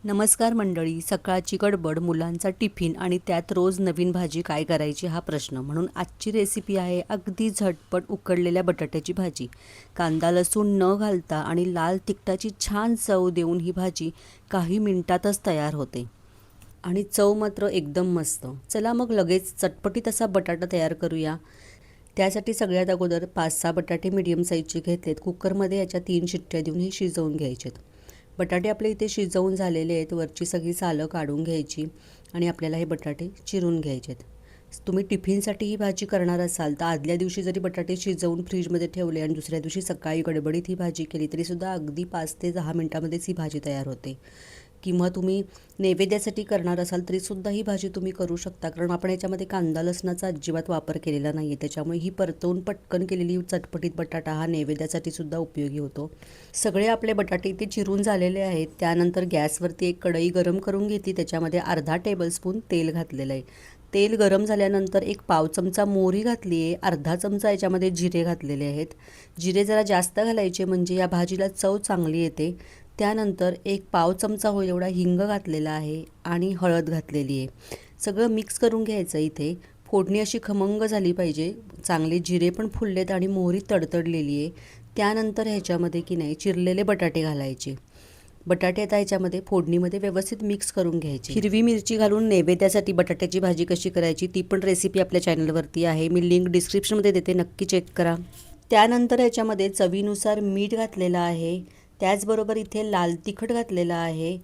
नमस्कार मंडळी. सकाळची गडबड, मुलांचा टिफिन आणि त्यात रोज नवीन भाजी काय करायची हा प्रश्न. म्हणून आजची रेसिपी आहे अगदी झटपट उकडलेल्या बटाट्याची भाजी. कांदा लसूण न घालता आणि लाल तिखटाची छान चव देऊन ही भाजी काही मिनिटातच तयार होते आणि चव मात्र एकदम मस्त. चला मग लगेच चटपटीत असा बटाटा तयार करूया. त्यासाठी सगळ्यात अगोदर 5-6 बटाटे मीडियम साईजचे घेतलेत. कुकरमध्ये याच्या 3 शिट्ट्या देऊन हे शिजवून घ्यायचेत. बटाटे आपले इथे शिजवून झालेले आहेत. वरची सगळी सालं काढून घ्यायची आणि आपल्याला हे बटाटे चिरून घ्यायचेत. तुम्ही टिफिनसाठी ही भाजी करणार असाल तर आदल्या दिवशी जरी बटाटे शिजवून फ्रीजमध्ये ठेवले आणि दुसऱ्या दिवशी सकाळी गडबडीत ही भाजी केली तरीसुद्धा अगदी 5 ते 10 मिनटामध्येच ही भाजी तयार होते. किंवा तुम्ही नैवेद्यासाठी करणार असाल तरीसुद्धा ही भाजी तुम्ही करू शकता, कारण आपण याच्यामध्ये कांदा लसणाचा अजिबात वापर केलेला नाही आहे. त्याच्यामुळे ही परतवून पटकन केलेली चटपटीत बटाटा हा नैवेद्यासाठी सुद्धा उपयोगी होतो. सगळे आपले बटाटे इथे चिरून झालेले आहेत. त्यानंतर गॅसवरती एक कढई गरम करून घेतली. त्याच्यामध्ये अर्धा टेबलस्पून तेल घातलेलं आहे. तेल गरम झाल्यानंतर एक पाव चमचा मोहरी घातली आहे. अर्धा चमचा याच्यामध्ये जिरे घातलेले आहेत. जिरे जरा जास्त घालायचे म्हणजे या भाजीला चव चांगली येते. त्यानंतर एक पाव चमचा होईल एवढा हिंग घातलेला आहे आणि हळद घातलेली आहे. सगळं मिक्स करून घ्यायचं. इथे फोडणी अशी खमंग झाली पाहिजे. चांगले जिरे पण फुललेत आणि मोहरी तडतडलेली आहे. त्यानंतर ह्याच्यामध्ये की नाही चिरलेले बटाटे घालायचे. बटाटे आता ह्याच्यामध्ये फोडणीमध्ये व्यवस्थित मिक्स करून घ्यायची. हिरवी मिरची घालून नैवेद्यासाठी बटाट्याची भाजी कशी करायची ती पण रेसिपी आपल्या चॅनलवरती आहे. मी लिंक डिस्क्रिप्शनमध्ये देते, नक्की चेक करा. त्यानंतर ह्याच्यामध्ये चवीनुसार मीठ घातलेलं आहे. त्याचबरोबर इथे लाल तिखट घातलेलं आहे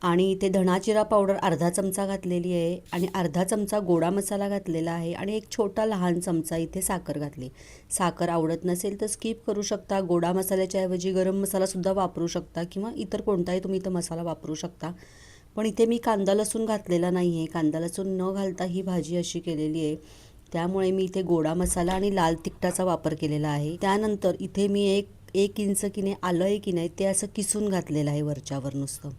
आणि इथे धणा जिरा पावडर अर्धा चमचा घातलेली आहे आणि अर्धा चमचा गोडा मसाला घातलेला आहे आणि एक छोटा लहान चमचा इथे साखर घातली. साखर आवडत नसेल तर स्किप करू शकता. गोडा मसाल्याच्या ऐवजी गरम मसालासुद्धा वापरू शकता किंवा इतर कोणताही तुम्ही इथं मसाला वापरू शकता. पण इथे मी कांदा लसूण घातलेला नाही आहे. कांदा लसूण न घालता ही भाजी अशी केलेली आहे. त्यामुळे मी इथे गोडा मसाला आणि लाल तिखटाचा वापर केलेला आहे. त्यानंतर इथे मी एक इंच की नाही आलं आहे की नाही ते असं किसून घातलेलं आहे वरच्यावर नुसतं.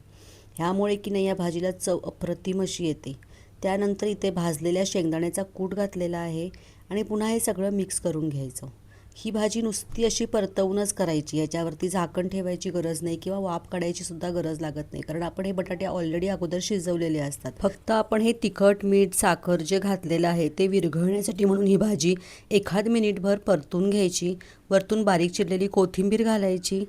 ह्यामुळे की नाही या भाजीला चव अप्रतिम अशी येते. त्यानंतर इथे भाजलेल्या शेंगदाण्याचा कूट घातलेला आहे आणि पुन्हा हे सगळं मिक्स करून घ्यायचं. ही भाजी नुसती अशी परतवूनच करायची. याच्यावरती झाकण ठेवायची गरज नाही किंवा वाफ काढायची सुद्धा गरज लागत नाही, कारण आपण हे बटाटे ऑलरेडी अगोदर शिजवलेले असतात. फक्त आपण हे तिखट मीठ साखर जे घातलेलं आहे ते विरघळण्यासाठी म्हणून ही भाजी एखाद मिनिटभर परतून घ्यायची. वरतून बारीक चिरलेली कोथिंबीर घालायची.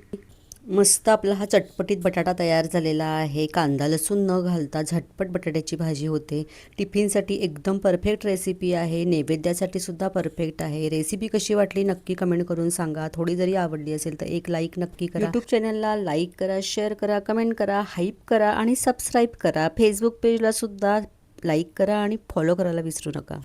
मस्त आपला हा चटपटीत बटाटा तयार झालेला आहे. कांदा लसूण न घालता झटपट बटाट्याची भाजी होते. टिफिनसाठी एकदम परफेक्ट रेसिपी आहे. नैवेद्यासाठी सुद्धा परफेक्ट आहे. रेसिपी कशी वाटली नक्की कमेंट करून सांगा. थोडी जरी आवडली असेल तर एक लाईक नक्की करा. यूट्यूब चॅनलला लाईक करा, शेअर करा, कमेंट करा, हाईप करा आणि सबस्क्राईब करा. फेसबुक पेजला सुद्धा लाईक करा आणि फॉलो करायला विसरू नका.